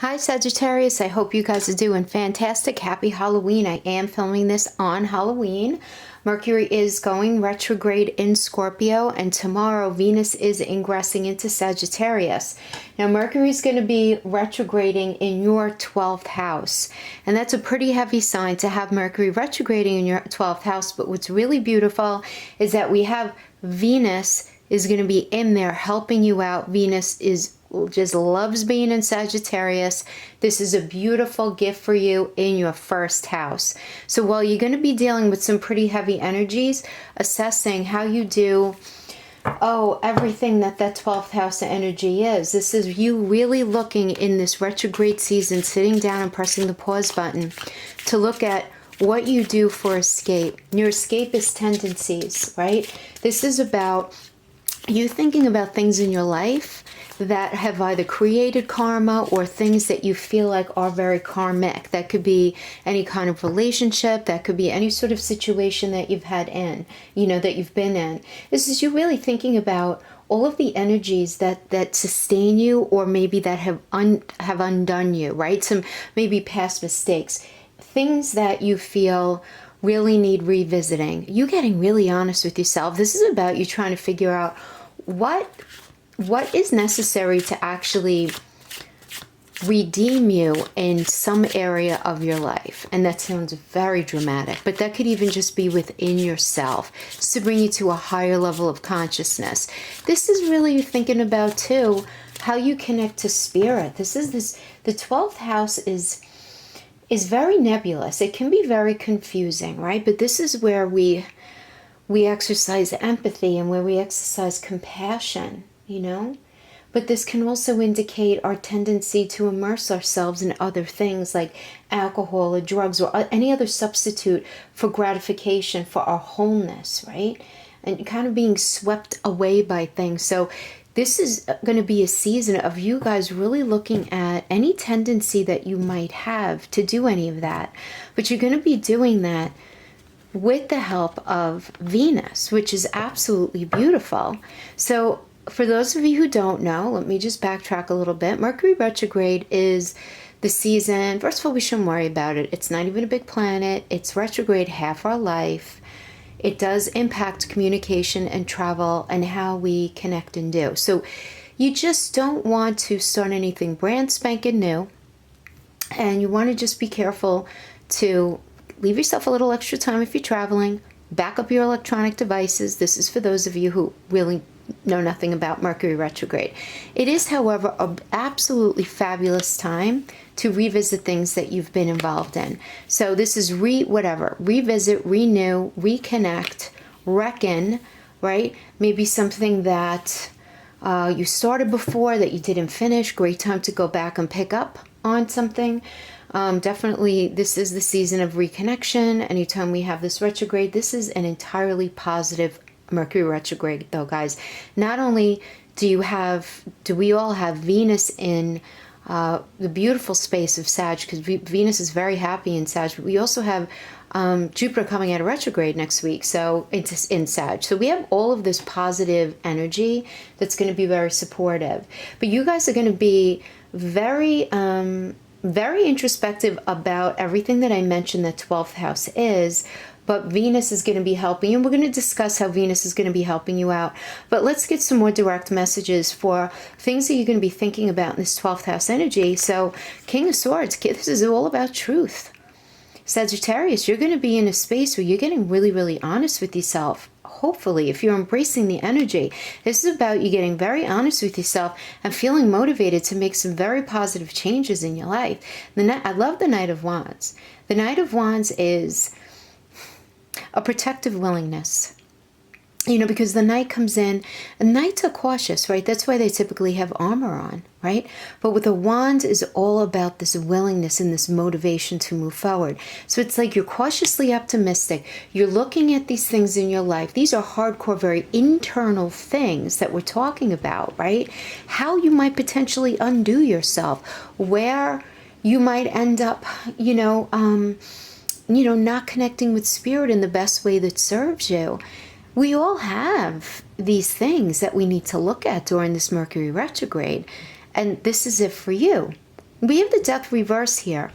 Hi Sagittarius, I hope you guys are doing fantastic. Happy Halloween. I am filming this on Halloween. Mercury is going retrograde in Scorpio, and tomorrow Venus is ingressing into Sagittarius. Now Mercury is going to be retrograding in your 12th house, and that's a pretty heavy sign to have Mercury retrograding in your 12th house. But what's really beautiful is that we have Venus is going to be in there helping you out. Venus just loves being in Sagittarius. This is a beautiful gift for you in your first house. So while you're going to be dealing with some pretty heavy energies, assessing how you do everything that 12th house energy is. This is you really looking in this retrograde season, sitting down and pressing the pause button to look at what you do for escape. Your escapist tendencies, right? This is about you thinking about things in your life that have either created karma or things that you feel like are very karmic. That could be any kind of relationship, that could be any sort of situation that you've had in, that you've been in. This is you really thinking about all of the energies that sustain you, or maybe that have undone you, right? Some maybe past mistakes, things that you feel really need revisiting. You getting really honest with yourself. This is about you trying to figure out what is necessary to actually redeem you in some area of your life. And that sounds very dramatic, but that could even just be within yourself, just to bring you to a higher level of consciousness. This is really thinking about too how you connect to spirit. The 12th house is very nebulous. It can be very confusing, right? But this is where we exercise empathy and where we exercise compassion, But this can also indicate our tendency to immerse ourselves in other things like alcohol or drugs or any other substitute for gratification, for our wholeness, right? And kind of being swept away by things. So this is going to be a season of you guys really looking at any tendency that you might have to do any of that. But you're going to be doing that with the help of Venus, which is absolutely beautiful. So for those of you who don't know, let me just backtrack a little bit. Mercury retrograde is the season. First of all, we shouldn't worry about it. It's not even a big planet. It's retrograde half our life. It does impact communication and travel and how we connect and do. So you just don't want to start anything brand spanking new. And you want to just be careful to leave yourself a little extra time if you're traveling. Back up your electronic devices. This is for those of you who really know nothing about Mercury retrograde. It is, however, an absolutely fabulous time to revisit things that you've been involved in. So this is revisit, renew, reconnect, reckon, right? Maybe something that you started before that you didn't finish. Great time to go back and pick up on something. Definitely, this is the season of reconnection. Anytime we have this retrograde, this is an entirely positive Mercury retrograde, though, guys. Not only do we all have Venus in the beautiful space of Sag, because Venus is very happy in Sag, but we also have Jupiter coming out of retrograde next week, so it's in Sag. So we have all of this positive energy that's going to be very supportive. But you guys are going to be very introspective about everything that I mentioned that 12th house is, but Venus is going to be helping, and we're going to discuss how Venus is going to be helping you out. But let's get some more direct messages for things that you're going to be thinking about in this 12th house energy. So King of Swords, this is all about truth. Sagittarius, you're going to be in a space where you're getting really, really honest with yourself. Hopefully, if you're embracing the energy, this is about you getting very honest with yourself and feeling motivated to make some very positive changes in your life. I love the Knight of Wands. The Knight of Wands is a protective willingness. Because the knight comes in, and knights are cautious, right? That's why they typically have armor on, right? But with the wand is all about this willingness and this motivation to move forward. So it's like you're cautiously optimistic. You're looking at these things in your life. These are hardcore, very internal things that we're talking about, right? How you might potentially undo yourself, where you might end up, not connecting with spirit in the best way that serves you. We all have these things that we need to look at during this Mercury retrograde, and this is it for you. We have the death reverse here,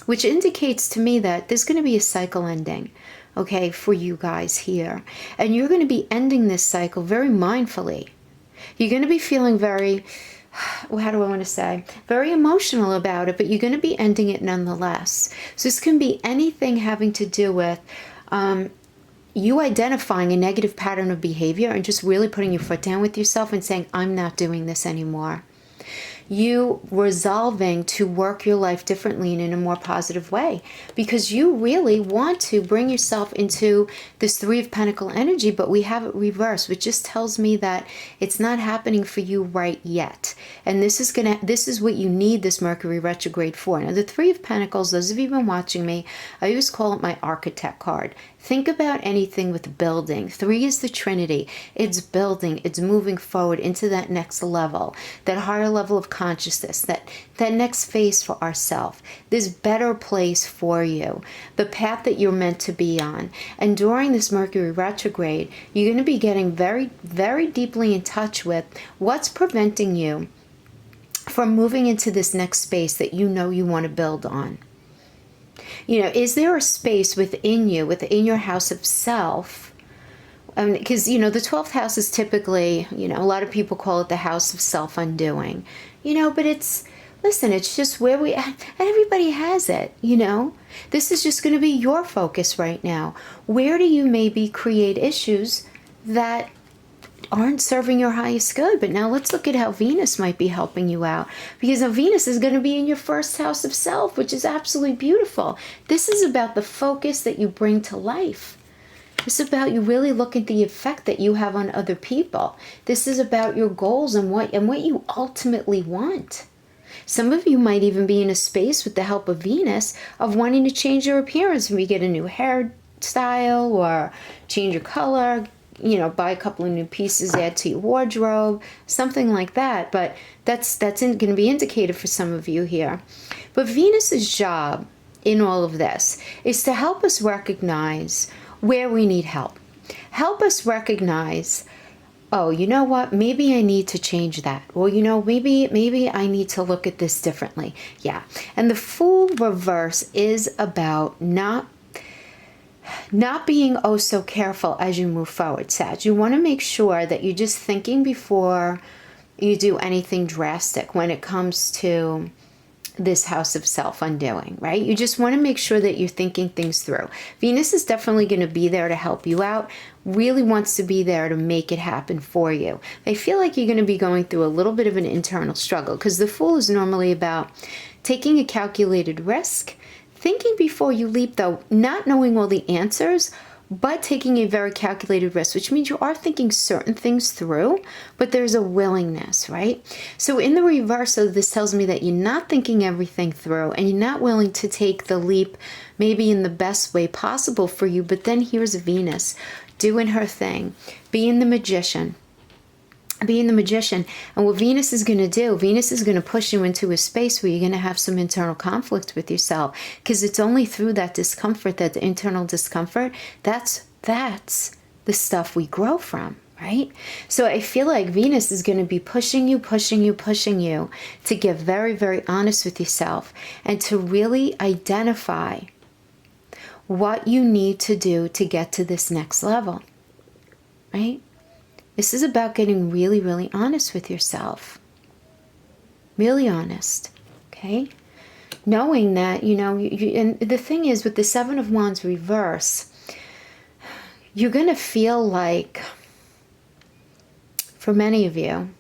which indicates to me that there's going to be a cycle ending, okay, for you guys here. And you're going to be ending this cycle very mindfully. You're going to be feeling very, how do I want to say, very emotional about it, but you're going to be ending it nonetheless. So this can be anything having to do with you identifying a negative pattern of behavior and just really putting your foot down with yourself and saying, I'm not doing this anymore. You resolving to work your life differently and in a more positive way, because you really want to bring yourself into this Three of Pentacles energy, but we have it reversed, which just tells me that it's not happening for you right yet. And this is what you need this Mercury retrograde for. Now, the Three of Pentacles, those of you who've been watching me, I always call it my architect card. Think about anything with building. 3 is the Trinity. It's building. It's moving forward into that next level, that higher level of consciousness, that next phase for ourselves, this better place for you, the path that you're meant to be on. And during this Mercury retrograde, you're going to be getting very, very deeply in touch with what's preventing you from moving into this next space that you know you want to build on. You know, is there a space within you, within your house of self? Because, you know, the 12th house is typically, you know, a lot of people call it the house of self-undoing. You know, but listen, it's just where and everybody has it, you know. This is just going to be your focus right now. Where do you maybe create issues that aren't serving your highest good? But now let's look at how Venus might be helping you out, because now Venus is going to be in your first house of self, which is absolutely beautiful. This is about the focus that you bring to life. This is about you really look at the effect that you have on other people. This is about your goals and what you ultimately want. Some of you might even be in a space with the help of Venus of wanting to change your appearance. Maybe get a new hairstyle or change your color, you know, buy a couple of new pieces, add to your wardrobe, something like that. But that's going to be indicated for some of you here. But Venus's job in all of this is to help us recognize where we need help. Help us recognize, oh, you know what? Maybe I need to change that. Or, you know, maybe I need to look at this differently. Yeah. And the Fool reverse is about not being oh so careful as you move forward, Sag. You want to make sure that you're just thinking before you do anything drastic when it comes to this house of self-undoing, right? You just want to make sure that you're thinking things through. Venus is definitely going to be there to help you out, really wants to be there to make it happen for you. I feel like you're going to be going through a little bit of an internal struggle, because the Fool is normally about taking a calculated risk, thinking before you leap, though, not knowing all the answers, but taking a very calculated risk, which means you are thinking certain things through, but there's a willingness, right? So in the reverse, so this tells me that you're not thinking everything through and you're not willing to take the leap maybe in the best way possible for you. But then here's Venus doing her thing, being the magician. And what Venus is going to do, Venus is going to push you into a space where you're going to have some internal conflict with yourself, because it's only through that discomfort, that the internal discomfort, that's the stuff we grow from, right? So I feel like Venus is going to be pushing you to get very, very honest with yourself and to really identify what you need to do to get to this next level, right? This is about getting really, really honest with yourself. Really honest, okay? Knowing that, you know, and the thing is, with the Seven of Wands reverse, you're going to feel like, for many of you,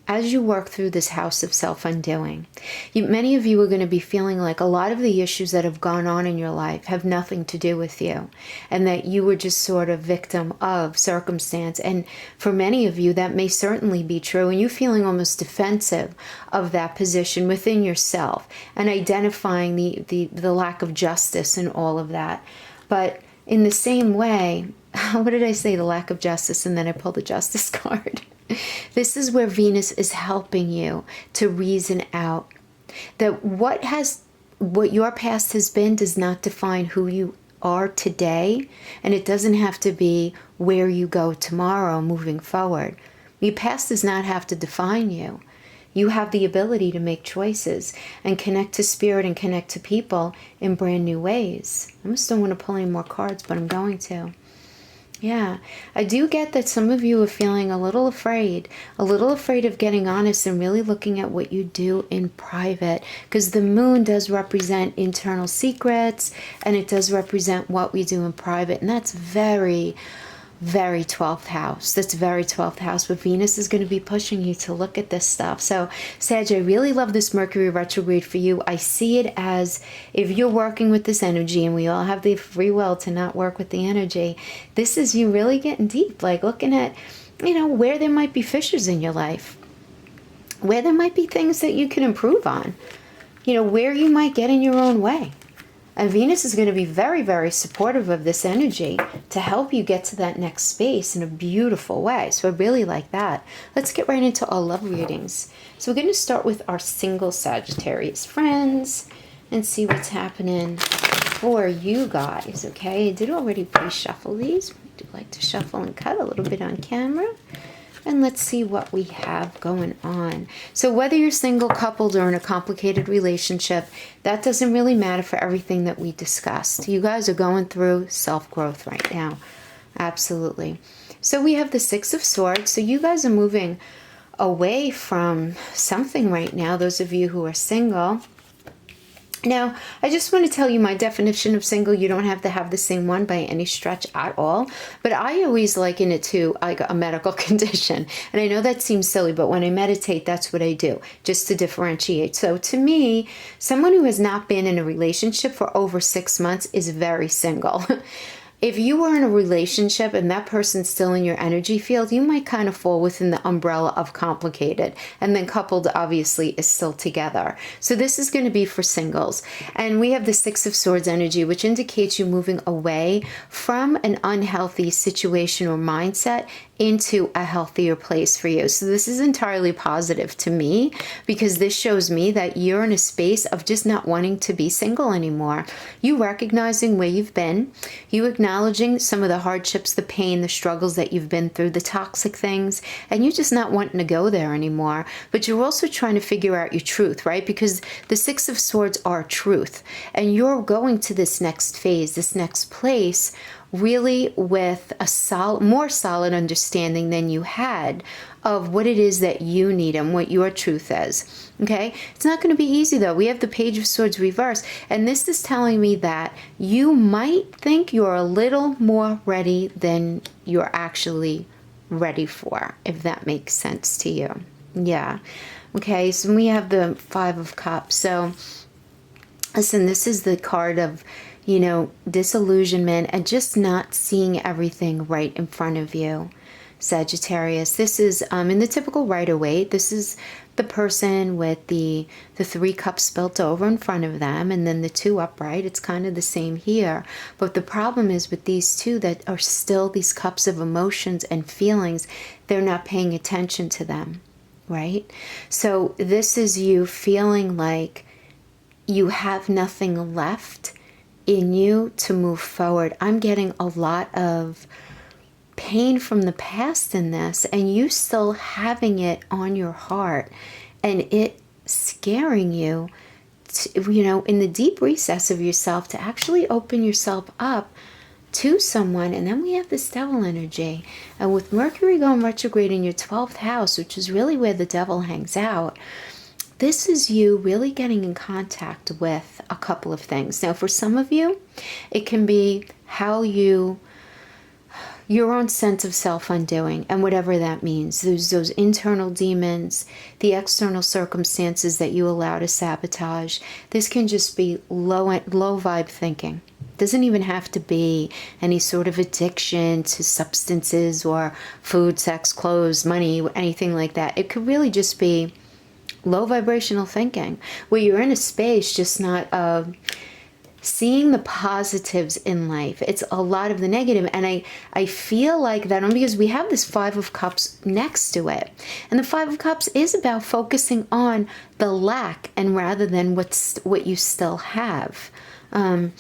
as you work through this house of self-undoing, many of you are going to be feeling like a lot of the issues that have gone on in your life have nothing to do with you, and that you were just sort of victim of circumstance. And for many of you, that may certainly be true, and you're feeling almost defensive of that position within yourself and identifying the lack of justice and all of that. But in the same way, what did I say? The lack of justice, and then I pulled the Justice card. This is where Venus is helping you to reason out that what your past has been does not define who you are today, and it doesn't have to be where you go tomorrow moving forward. Your past does not have to define you. You have the ability to make choices and connect to spirit and connect to people in brand new ways. I almost don't want to pull any more cards, but I'm going to. Yeah, I do get that some of you are feeling a little afraid of getting honest and really looking at what you do in private, because the moon does represent internal secrets and it does represent what we do in private. And that's very 12th house. That's very 12th house. But Venus is going to be pushing you to look at this stuff. So, Sag, I really love this Mercury retrograde for you. I see it as if you're working with this energy, and we all have the free will to not work with the energy. This is you really getting deep, like looking at, where there might be fissures in your life, where there might be things that you can improve on, where you might get in your own way. And Venus is going to be very, very supportive of this energy to help you get to that next space in a beautiful way. So I really like that. Let's get right into our love readings. So we're going to start with our single Sagittarius friends and see what's happening for you guys, okay? I did already pre-shuffle these. I do like to shuffle and cut a little bit on camera. And let's see what we have going on. So whether you're single, coupled, or in a complicated relationship, that doesn't really matter for everything that we discussed. You guys are going through self-growth right now. Absolutely. So we have the Six of Swords. So you guys are moving away from something right now, those of you who are single. Now, I just want to tell you my definition of single. You don't have to have the same one by any stretch at all. But I always liken it to like a medical condition. And I know that seems silly, but when I meditate, that's what I do, just to differentiate. So to me, someone who has not been in a relationship for over 6 months is very single. If you were in a relationship and that person's still in your energy field, you might kind of fall within the umbrella of complicated. And then coupled, obviously, is still together. So this is going to be for singles. And we have the Six of Swords energy, which indicates you moving away from an unhealthy situation or mindset into a healthier place for you. So this is entirely positive to me, because this shows me that you're in a space of just not wanting to be single anymore. You recognizing where you've been, you acknowledging some of the hardships, the pain, the struggles that you've been through, the toxic things, and you're just not wanting to go there anymore. But you're also trying to figure out your truth, right? Because the Six of Swords are truth, and you're going to this next phase, this next place, really with a more solid understanding than you had of what it is that you need and what your truth is. Okay? It's not going to be easy though. We have the Page of Swords reversed, and this is telling me that you might think you're a little more ready than you're actually ready for, if that makes sense to you. Yeah. Okay, so we have the Five of Cups. So listen, this is the card of disillusionment and just not seeing everything right in front of you, Sagittarius. This is in the typical Rider-Waite. This is the person with the 3 cups spilt over in front of them and then the 2 upright. It's kind of the same here. But the problem is with these 2 that are still these cups of emotions and feelings, they're not paying attention to them, right? So this is you feeling like you have nothing left in you to move forward. I'm getting a lot of pain from the past in this, and you still having it on your heart and it scaring you to, in the deep recess of yourself, to actually open yourself up to someone. And then we have this Devil energy, and with Mercury going retrograde in your 12th house, which is really where the devil hangs out, this is you really getting in contact with a couple of things. Now, for some of you, it can be how your own sense of self-undoing, and whatever that means. There's those internal demons, the external circumstances that you allow to sabotage. This can just be low vibe thinking. Doesn't even have to be any sort of addiction to substances or food, sex, clothes, money, anything like that. It could really just be low vibrational thinking, where you're in a space just not seeing the positives in life. It's a lot of the negative. And I feel like that because we have this Five of Cups next to it. And the Five of Cups is about focusing on the lack and rather than what you still have. And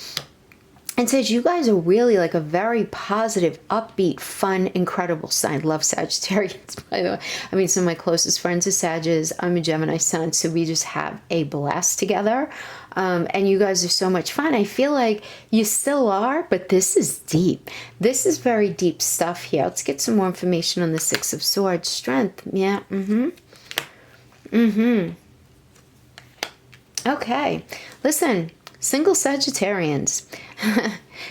and says you guys are really like a very positive, upbeat, fun, incredible sign. Love Sagittarius, by the way. I mean, some of my closest friends are Sagittarius. I'm a Gemini sun, so we just have a blast together. And you guys are so much fun. I feel like you still are, but this is deep. This is very deep stuff here. Let's get some more information on the Six of Swords. Strength. Yeah. Okay. Listen. Single Sagittarians,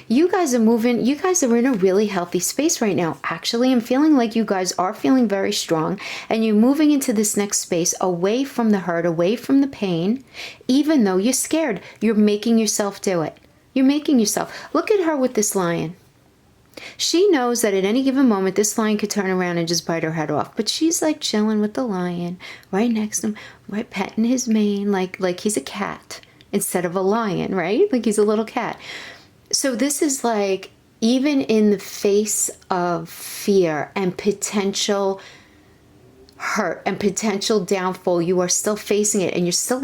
you guys are moving, you guys are in a really healthy space right now. Actually, I'm feeling like you guys are feeling very strong, and you're moving into this next space away from the hurt, away from the pain. Even though you're scared, you're making yourself do it. You're making yourself. Look at her with this lion. She knows that at any given moment, this lion could turn around and just bite her head off. But she's like chilling with the lion right next to him, right petting his mane like he's a cat. Instead of a lion, right? Like he's a little cat. So this is like, even in the face of fear and potential hurt and potential downfall, you are still facing it, and you're still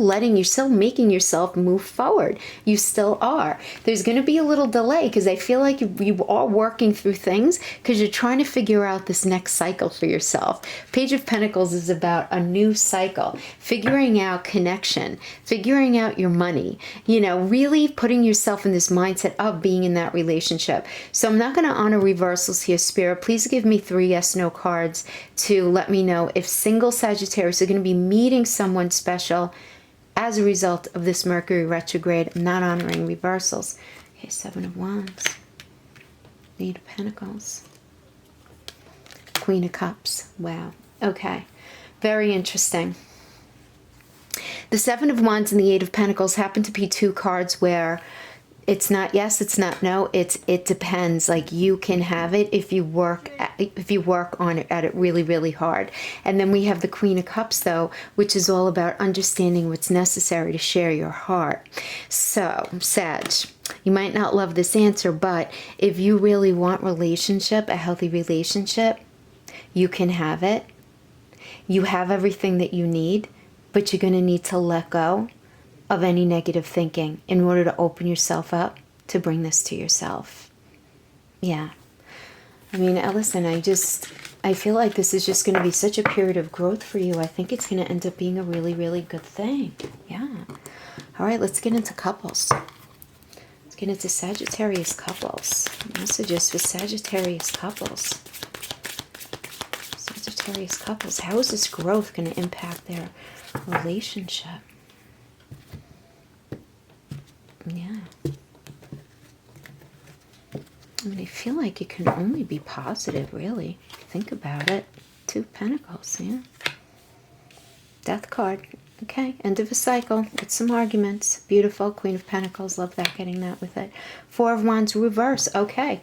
making yourself move forward. You still are. There's going to be a little delay because I feel like you are working through things because you're trying to figure out this next cycle for yourself. Page of Pentacles is about a new cycle, figuring out connection, figuring out your money, you know, really putting yourself in this mindset of being in that relationship. So I'm not going to honor reversals here, Spirit. Please give me 3 yes/no cards to let me know if single Sagittarius are going to be meeting someone special as a result of this Mercury retrograde. I'm not honoring reversals. Okay, 7 of Wands, 8 of Pentacles, Queen of Cups. Wow. Okay. Very interesting. The 7 of Wands and the 8 of Pentacles happen to be 2 cards where it's not yes, it's not no, it depends. Like, you can have it if you work on it, at it really, really hard. And then we have the Queen of Cups, though, which is all about understanding what's necessary to share your heart. So, Sag, you might not love this answer, but if you really want relationship, a healthy relationship, you can have it. You have everything that you need, but you're going to need to let go of any negative thinking in order to open yourself up to bring this to yourself. Yeah. I mean, listen, I feel like this is just going to be such a period of growth for you. I think it's going to end up being a really, really good thing. Yeah. All right, let's get into couples. Let's get into Sagittarius couples. Messages for Sagittarius couples. Sagittarius couples. How is this growth going to impact their relationship? Yeah. I mean, I feel like it can only be positive, really. Think about it. 2 of Pentacles, yeah. Death card. Okay, end of a cycle. With some arguments. Beautiful. Queen of Pentacles. Love that, getting that with it. 4 of Wands reverse. Okay.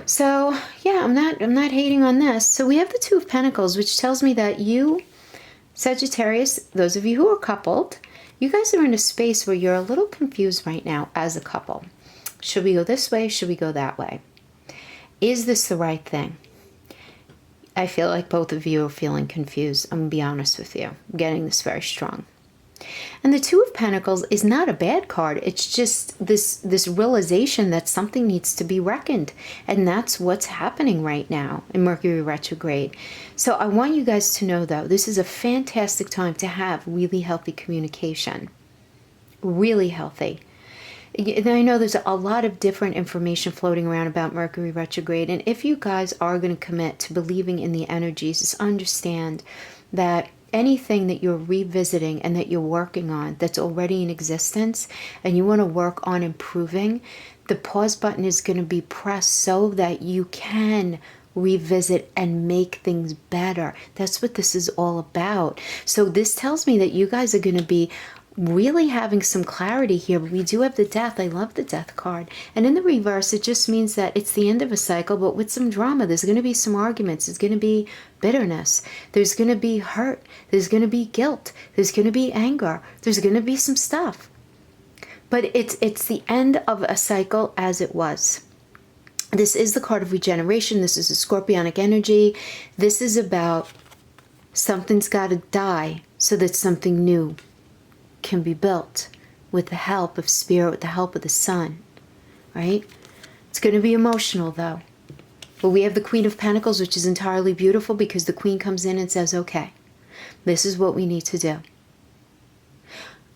So, yeah, I'm not hating on this. So we have the 2 of Pentacles, which tells me that you, Sagittarius, those of you who are coupled, you guys are in a space where you're a little confused right now as a couple. Should we go this way? Should we go that way? Is this the right thing? I feel like both of you are feeling confused. I'm going to be honest with you. I'm getting this very strong. And the 2 of Pentacles is not a bad card. It's just this realization that something needs to be reckoned. And that's what's happening right now in Mercury retrograde. So I want you guys to know, though, this is a fantastic time to have really healthy communication. Really healthy. I know there's a lot of different information floating around about Mercury retrograde. And if you guys are going to commit to believing in the energies, just understand that anything that you're revisiting and that you're working on that's already in existence and you want to work on improving, the pause button is going to be pressed so that you can revisit and make things better. That's what this is all about. So this tells me that you guys are going to be really having some clarity here. We do have the Death. I love the Death card. And in the reverse, it just means that it's the end of a cycle, but with some drama. There's going to be some arguments. There's going to be bitterness. There's going to be hurt. There's going to be guilt. There's going to be anger. There's going to be some stuff. But it's the end of a cycle as it was. This is the card of regeneration. This is a scorpionic energy. This is about something's got to die so that something new can be built with the help of spirit, with the help of the sun, right? going to be emotional though. But we have the Queen of Pentacles, which is entirely beautiful because the Queen comes in and says, okay, this is what we need to do.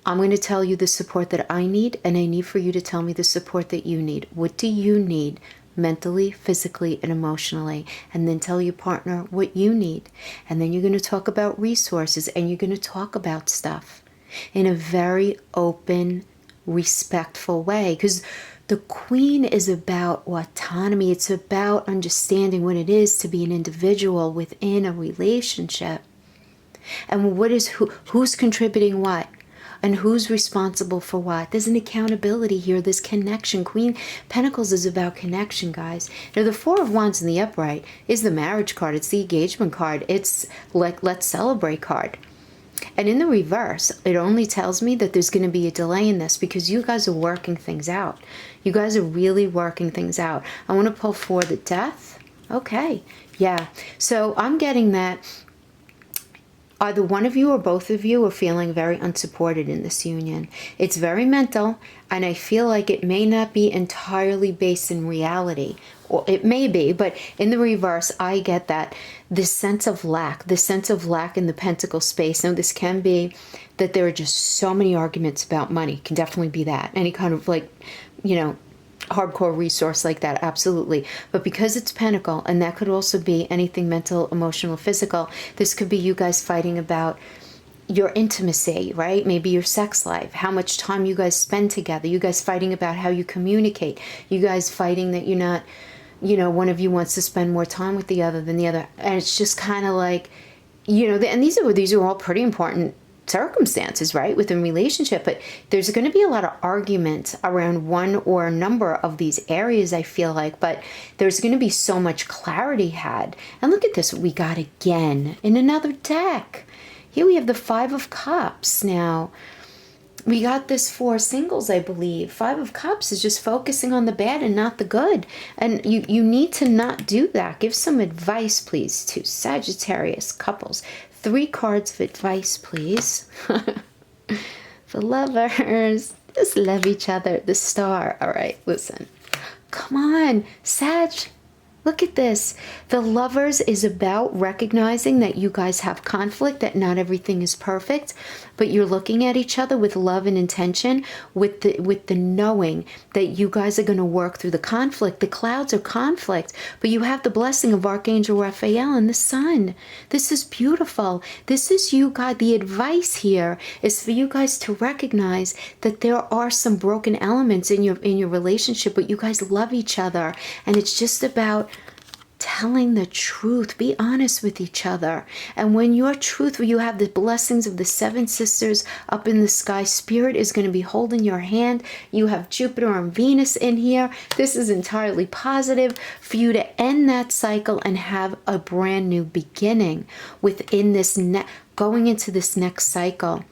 I'm going to tell you the support that I need, and I need for you to tell me the support that you need. What do you need mentally, physically, and emotionally? And then tell your partner what you need. And then you're going to talk about resources, and you're going to talk about stuff in a very open, respectful way. Because the Queen is about autonomy. It's about understanding what it is to be an individual within a relationship. And what is who's contributing what? And who's responsible for what? There's an accountability here. There's connection. Queen Pentacles is about connection, guys. Now, the Four of Wands in the upright is the marriage card. It's the engagement card. It's like, let's celebrate card. And in the reverse, it only tells me that there's going to be a delay in this because you guys are working things out. You guys are really working things out. I want to pull for the Death. Okay. Yeah. So I'm getting that either one of you or both of you are feeling very unsupported in this union. It's very mental, and I feel like it may not be entirely based in reality. Or it may be, but in the reverse, I get that this sense of lack in the pentacle space. Now, this can be that there are just so many arguments about money. It can definitely be that. Any kind of like, you know, hardcore resource like that, absolutely. But because it's Pentacle, and that could also be anything mental, emotional, physical, this could be you guys fighting about your intimacy, right? Maybe your sex life, how much time you guys spend together, you guys fighting about how you communicate, you guys fighting that you're not, you know, one of you wants to spend more time with the other than the other. And it's just kind of like, you know, and these are all pretty important circumstances, right, within relationship, but there's going to be a lot of argument around one or a number of these areas, I feel like, but there's going to be so much clarity had. And look at this, what we got again in another deck. Here we have the Five of Cups. Now, we got this for singles, I believe. Five of Cups is just focusing on the bad and not the good. And you need to not do that. Give some advice, please, to Sagittarius couples. 3 cards of advice, please. For lovers. Just love each other. The Star. All right, listen. Come on, Sag. Look at this. The Lovers is about recognizing that you guys have conflict, that not everything is perfect, but you're looking at each other with love and intention, with the knowing that you guys are going to work through the conflict. The clouds are conflict, but you have the blessing of Archangel Raphael and the Sun. This is beautiful. This is you guys. The advice here is for you guys to recognize that there are some broken elements in your relationship, but you guys love each other, and it's just about telling the truth. Be honest with each other. And when you're truthful, you have the blessings of the 7 sisters up in the sky. Spirit is going to be holding your hand. You have Jupiter and Venus in here. This is entirely positive for you to end that cycle and have a brand new beginning within this going into this next cycle.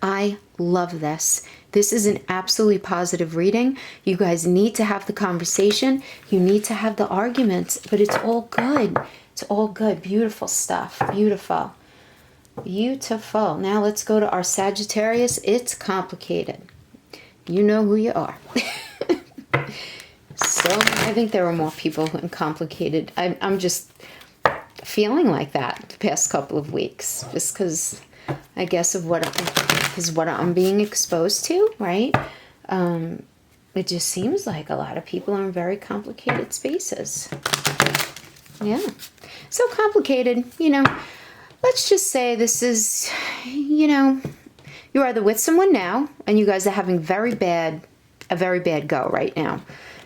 I love this. This is an absolutely positive reading. You guys need to have the conversation. You need to have the arguments, but it's all good. It's all good. Beautiful stuff. Beautiful. Beautiful. Now let's go to our Sagittarius. It's complicated. You know who you are. So I think there are more people who are complicated. I'm just feeling like that the past couple of weeks, just because I guess of what I'm being exposed to, right? It just seems like a lot of people are in very complicated spaces. Yeah. So complicated, you know. Let's just say this is, you know, you're either with someone now and you guys are having a very bad go right now.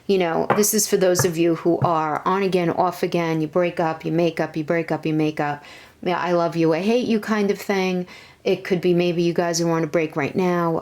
You know, this is for those of you who are on again, off again, you break up, you make up, you break up, you make up. Yeah, I love you, I hate you kind of thing. It could be maybe you guys are on a break right now,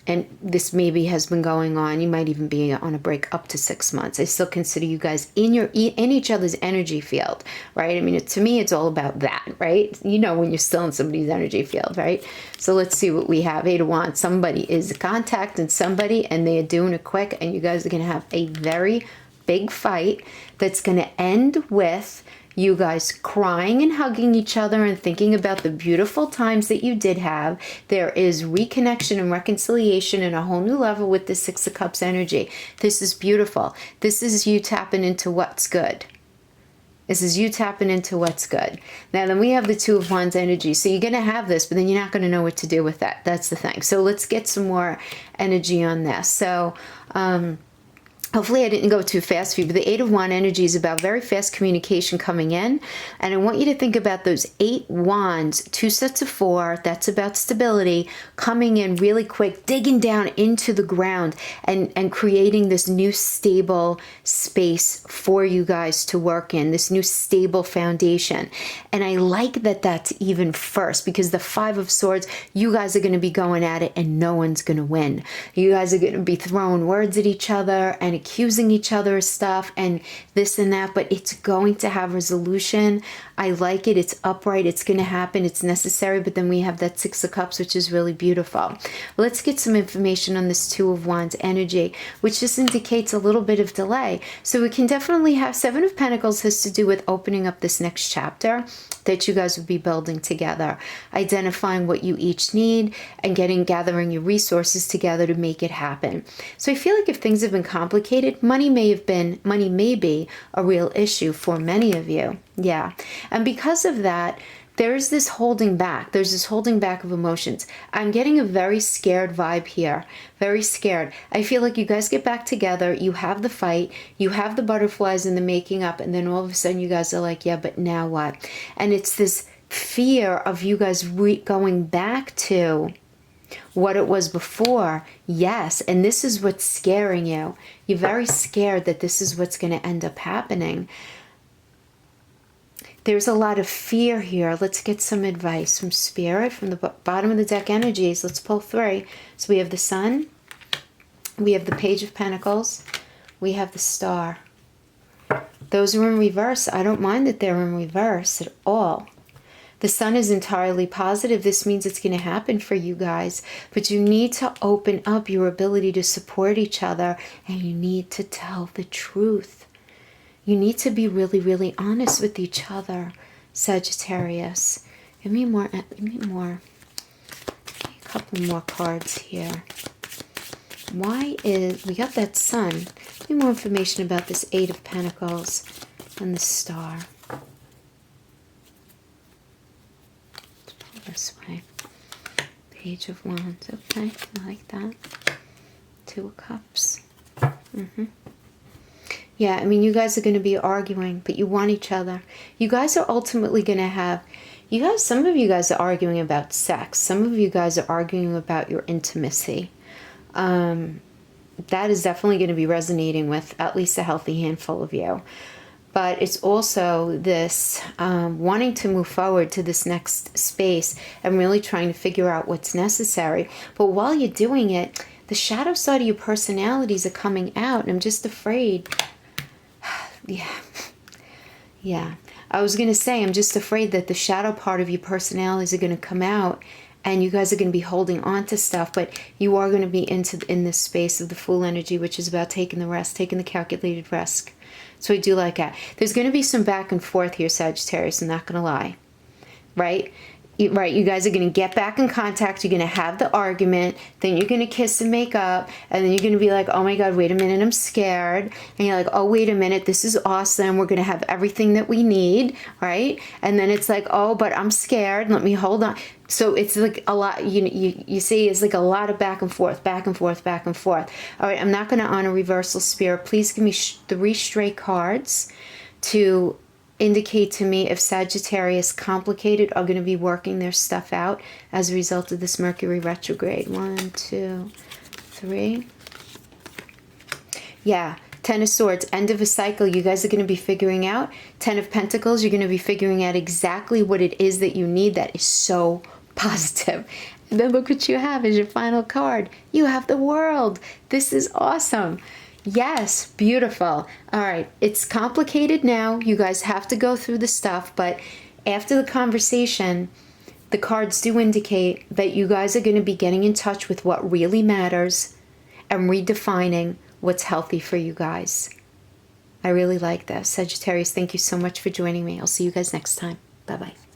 and this maybe has been going on. You might even be on a break up to 6 months. I still consider you guys in each other's energy field, right? I mean, to me, it's all about that, right? You know when you're still in somebody's energy field, right? So let's see what we have. 8 of Wands. Somebody is contacting somebody, and they are doing it quick, and you guys are going to have a very big fight that's going to end with you guys crying and hugging each other and thinking about the beautiful times that you did have. There is reconnection and reconciliation in a whole new level with the Six of Cups energy. This is beautiful. This is you tapping into what's good. This is you tapping into what's good. Now, then we have the Two of Wands energy. So you're going to have this, but then you're not going to know what to do with that. That's the thing. So let's get some more energy on this. So, hopefully I didn't go too fast for you, but the Eight of Wands energy is about very fast communication coming in. And I want you to think about those 8 wands, 2 sets of 4, that's about stability, coming in really quick, digging down into the ground and creating this new stable space for you guys to work in, this new stable foundation. And I like that that's even first, because the 5 of Swords, you guys are going to be going at it and no one's going to win. You guys are going to be throwing words at each other and accusing each other of stuff and this and that, but it's going to have resolution. I like it. It's upright. It's going to happen. It's necessary. But then we have that Six of Cups, which is really beautiful. Let's get some information on this Two of Wands energy, which just indicates a little bit of delay. So we can definitely have Seven of Pentacles has to do with opening up this next chapter that you guys would be building together, identifying what you each need and gathering your resources together to make it happen. So I feel like if things have been complicated, money may be a real issue for many of you. Yeah. And because of that, there's this holding back. There's this holding back of emotions. I'm getting a very scared vibe here. Very scared. I feel like you guys get back together. You have the fight. You have the butterflies and the making up. And then all of a sudden you guys are like, yeah, but now what? And it's this fear of you guys going back to what it was before. Yes. And this is what's scaring you. You're very scared that this is what's going to end up happening. There's a lot of fear here. Let's get some advice from Spirit, from the bottom of the deck energies. Let's pull 3. So we have the Sun, we have the Page of Pentacles, we have the Star. Those are in reverse. I don't mind that they're in reverse at all. The Sun is entirely positive. This means it's going to happen for you guys. But you need to open up your ability to support each other, and you need to tell the truth. You need to be really, really honest with each other, Sagittarius. Give me more. A couple more cards here. Why is, we got that Sun. Give me more information about this Eight of Pentacles and the Star. Let's pull this way. Page of Wands. Okay, I like that. Two of Cups. Yeah, I mean, you guys are going to be arguing, but you want each other. You guys are ultimately going to have, some of you guys are arguing about sex. Some of you guys are arguing about your intimacy. That is definitely going to be resonating with at least a healthy handful of you. But it's also this wanting to move forward to this next space and really trying to figure out what's necessary. But while you're doing it, the shadow side of your personalities are coming out, and I'm just afraid. Yeah. I was going to say, I'm just afraid that the shadow part of your personalities are going to come out and you guys are going to be holding on to stuff, but you are going to be in this space of the Fool energy, which is about taking the rest, taking the calculated risk. So I do like that. There's going to be some back and forth here, Sagittarius, I'm not going to lie. Right? Right, you guys are going to get back in contact, you're going to have the argument, then you're going to kiss and make up, and then you're going to be like, oh my God, wait a minute, I'm scared. And you're like, oh, wait a minute, this is awesome, we're going to have everything that we need, right? And then it's like, oh, but I'm scared, let me hold on. So it's like a lot, you see, it's like a lot of back and forth, back and forth, back and forth. All right, I'm not going to honor reversal, Spirit. Please give me 3 straight cards to indicate to me if Sagittarius complicated are going to be working their stuff out as a result of this Mercury retrograde. 1, 2, 3. Yeah, 10 of Swords, end of a cycle. You guys are going to be figuring out. 10 of Pentacles, you're going to be figuring out exactly what it is that you need. That is so positive. And then look what you have as your final card. You have the World. This is awesome. Yes, beautiful. All right, it's complicated now. You guys have to go through the stuff, but after the conversation, the cards do indicate that you guys are going to be getting in touch with what really matters and redefining what's healthy for you guys. I really like this. Sagittarius, thank you so much for joining me. I'll see you guys next time. Bye-bye.